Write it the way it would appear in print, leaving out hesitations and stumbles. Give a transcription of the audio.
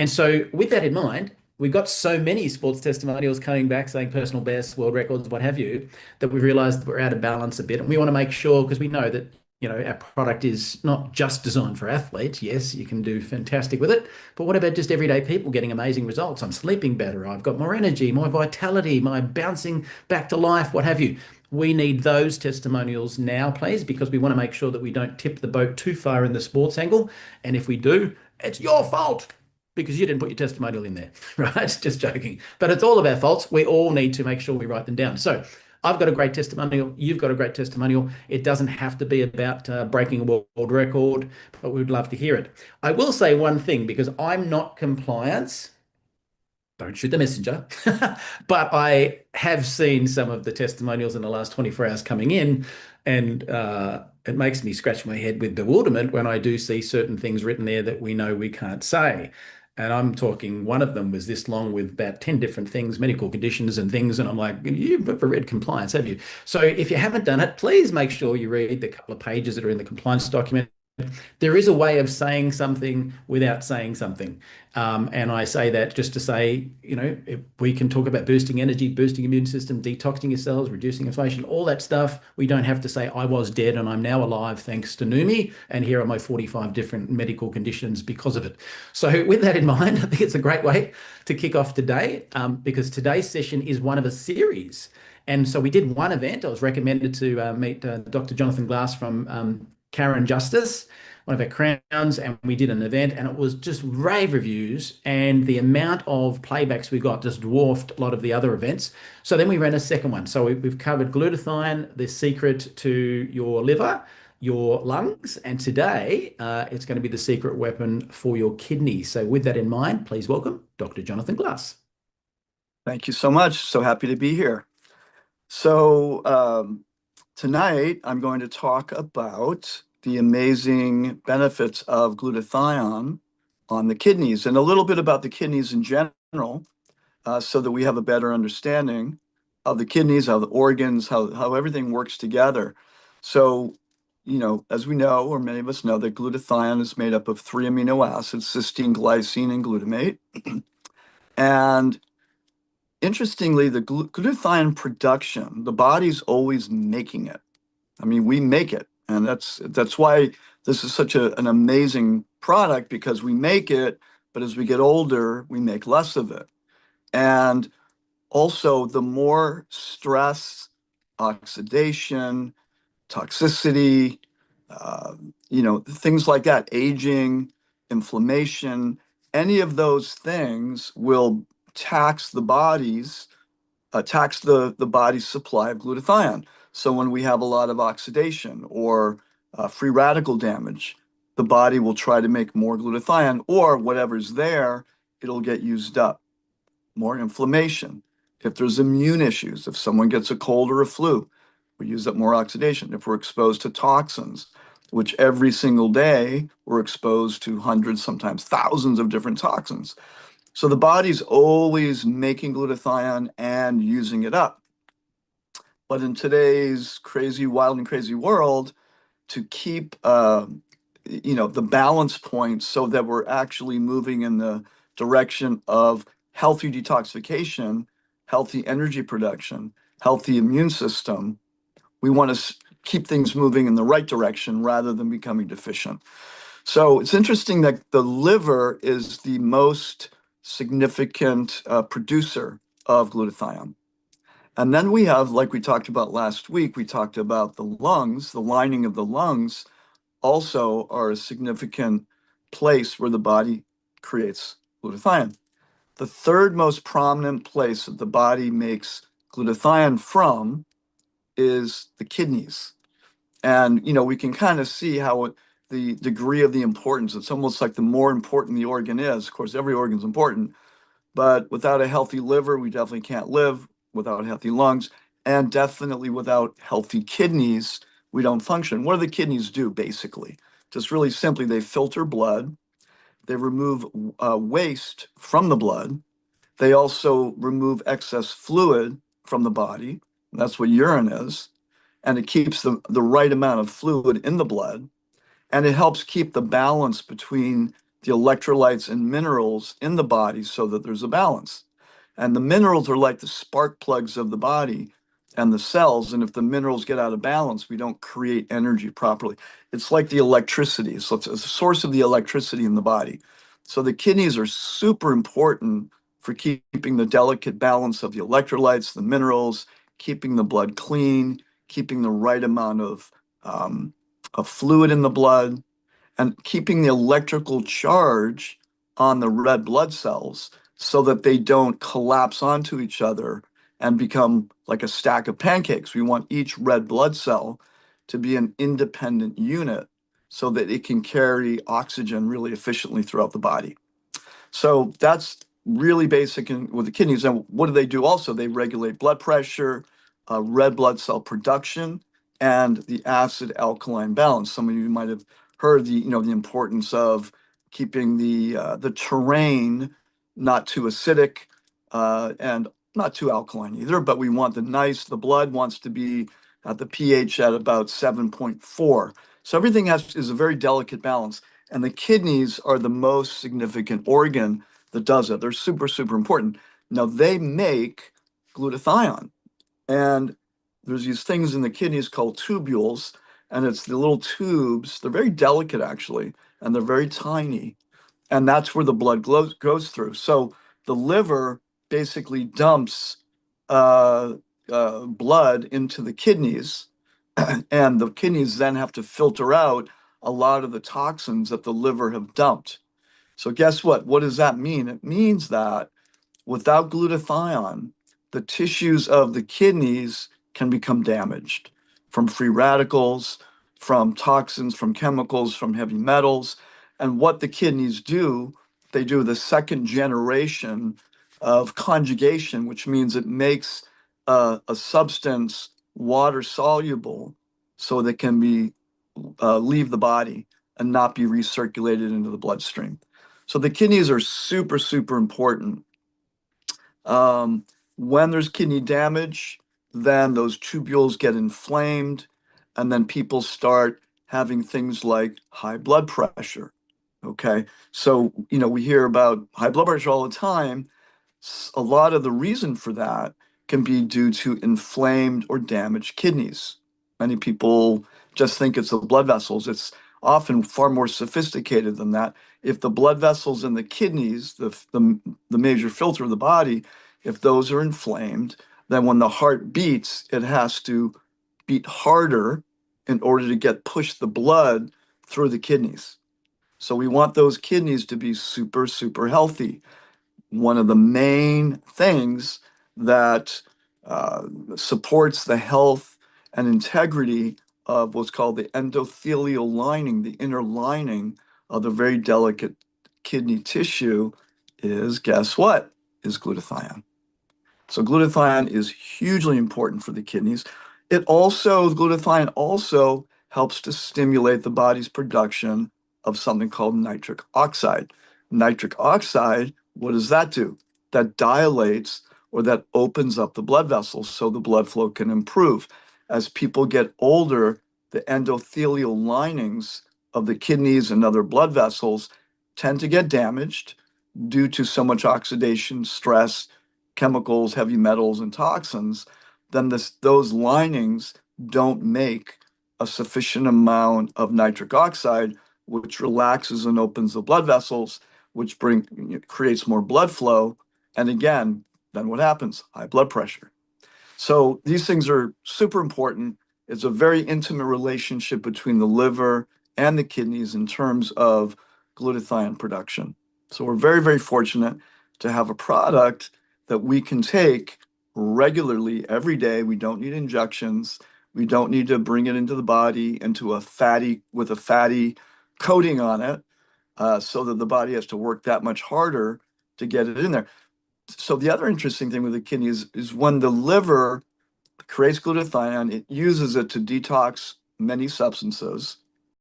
And so, with that in mind, we've got so many sports testimonials coming back saying personal best, world records, what have you, that we've realized that we're out of balance a bit. And we want to make sure, because we know that, our product is not just designed for athletes. Yes, you can do fantastic with it. But what about just everyday people getting amazing results? I'm sleeping better. I've got more energy, more vitality, my bouncing back to life, what have you. We need those testimonials now, please, because we want to make sure that we don't tip the boat too far in the sports angle. And if we do, it's your fault because you didn't put your testimonial in there, right? Just joking. But it's all of our faults. We all need to make sure we write them down. So I've got a great testimonial. You've got a great testimonial. It doesn't have to be about breaking a world record, but we'd love to hear it. I will say one thing, because I'm not compliance. Don't shoot the messenger. But I have seen some of the testimonials in the last 24 hours coming in, and it makes me scratch my head with bewilderment when I do see certain things written there that we know we can't say. And I'm talking, one of them was this long with about 10 different things, medical conditions and things. And I'm like, you've never read compliance, have you? So if you haven't done it, please make sure you read the couple of pages that are in the compliance document. There is a way of saying something without saying something. And I say that just to say, if we can talk about boosting energy, boosting immune system, detoxing your cells, reducing inflation, all that stuff. We don't have to say, I was dead and I'm now alive thanks to Neumi. And here are my 45 different medical conditions because of it. So with that in mind, I think it's a great way to kick off today, because today's session is one of a series. And so we did one event. I was recommended to meet Dr. Jonathan Glass from Karen Justice, one of our crowns, and we did an event, and it was just rave reviews, and the amount of playbacks we got just dwarfed a lot of the other events. So then we ran a second one. So we've covered glutathione, the secret to your liver, your lungs, and today it's going to be the secret weapon for your kidneys. So with that in mind, please welcome Dr. Jonathan Glass. Thank you so much. So happy to be here. So tonight, I'm going to talk about the amazing benefits of glutathione on the kidneys and a little bit about the kidneys in general, so that we have a better understanding of the kidneys, how the organs, how everything works together. So, as we know, or many of us know, that glutathione is made up of 3 amino acids, cysteine, glycine, and glutamate. And interestingly, the glutathione production, the body's always making it. I mean, we make it, and that's why this is such an amazing product, because we make it, but as we get older, we make less of it. And also, the more stress, oxidation, toxicity, things like that, aging, inflammation, any of those things will tax the body's supply of glutathione. So when we have a lot of oxidation or free radical damage, the body will try to make more glutathione, or whatever's there, it'll get used up. More inflammation. If there's immune issues, if someone gets a cold or a flu, we use up more oxidation. If we're exposed to toxins, which every single day we're exposed to hundreds, sometimes thousands of different toxins. So the body's always making glutathione and using it up. But in today's wild and crazy world, to keep the balance point so that we're actually moving in the direction of healthy detoxification, healthy energy production, healthy immune system, we want to keep things moving in the right direction rather than becoming deficient. So it's interesting that the liver is the most significant producer of glutathione. And then we have, like we talked about last week, we talked about the lungs. The lining of the lungs also are a significant place where the body creates glutathione. The third most prominent place that the body makes glutathione from is the kidneys. And, we can kind of see how the degree of the importance, it's almost like the more important the organ is. Of course, every organ's important, but without a healthy liver, we definitely can't live. Without healthy lungs, and definitely without healthy kidneys, we don't function. What do the kidneys do, basically? Just really simply, they filter blood. They remove waste from the blood. They also remove excess fluid from the body. That's what urine is. And it keeps the right amount of fluid in the blood. And it helps keep the balance between the electrolytes and minerals in the body so that there's a balance. And the minerals are like the spark plugs of the body and the cells. And if the minerals get out of balance, we don't create energy properly. It's like the electricity. So it's a source of the electricity in the body. So the kidneys are super important for keeping the delicate balance of the electrolytes, the minerals, keeping the blood clean, keeping the right amount of fluid in the blood, and keeping the electrical charge on the red blood cells so that they don't collapse onto each other and become like a stack of pancakes. We want each red blood cell to be an independent unit so that it can carry oxygen really efficiently throughout the body. So that's really basic with the kidneys. And what do they do also? They regulate blood pressure, red blood cell production, and the acid alkaline balance. Some of you might have heard the importance of keeping the terrain not too acidic and not too alkaline either, but we want the blood wants to be at the pH at about 7.4. So everything is a very delicate balance. And the kidneys are the most significant organ that does it. They're super, super important. Now, they make glutathione. And there's these things in the kidneys called tubules, and it's the little tubes. They're very delicate, actually, and they're very tiny. And that's where the blood goes through. So the liver basically dumps blood into the kidneys, and the kidneys then have to filter out a lot of the toxins that the liver have dumped. So guess what? What does that mean? It means that without glutathione, the tissues of the kidneys can become damaged from free radicals, from toxins, from chemicals, from heavy metals. And what the kidneys do, they do the second generation of conjugation, which means it makes a substance water soluble so that can be leave the body and not be recirculated into the bloodstream. So the kidneys are super, super important. When there's kidney damage, then those tubules get inflamed, and then people start having things like high blood pressure. Okay. So, we hear about high blood pressure all the time. A lot of the reason for that can be due to inflamed or damaged kidneys. Many people just think it's the blood vessels. It's often far more sophisticated than that. If the blood vessels in the kidneys, the major filter of the body, if those are inflamed, then when the heart beats, it has to beat harder in order to push the blood through the kidneys. So we want those kidneys to be super, super healthy. One of the main things that supports the health and integrity of what's called the endothelial lining, the inner lining of the very delicate kidney tissue is, guess what? Is glutathione. So glutathione is hugely important for the kidneys. Glutathione also helps to stimulate the body's production of something called nitric oxide. Nitric oxide, what does that do? That dilates or that opens up the blood vessels so the blood flow can improve. As people get older, the endothelial linings of the kidneys and other blood vessels tend to get damaged due to so much oxidation, stress, chemicals, heavy metals, and toxins. Then those linings don't make a sufficient amount of nitric oxide, which relaxes and opens the blood vessels, which creates more blood flow. And again, then what happens? High blood pressure. So these things are super important. It's a very intimate relationship between the liver and the kidneys in terms of glutathione production. So we're very, very fortunate to have a product that we can take regularly every day. We don't need injections. We don't need to bring it into the body with a fatty coating on it, so that the body has to work that much harder to get it in there. So the other interesting thing with the kidneys is when the liver creates glutathione, it uses it to detox many substances.